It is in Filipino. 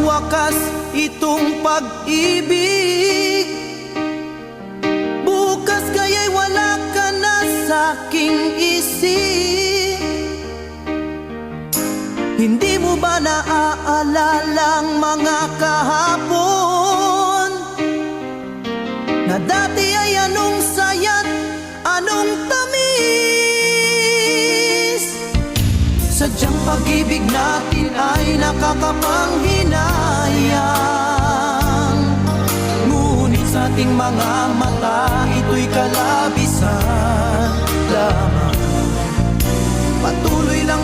wakas itong pag-ibig. Bukas kaya'y wala ka na sa'king isip. Hindi mo ba naaalala ang mga kahapon na dati ay anong saya't anong tamis? Sadyang pag-ibig natin ay nakakapanghinayang, ngunit sa ating mga mata ito'y kalabisan lamang. Patuloy lang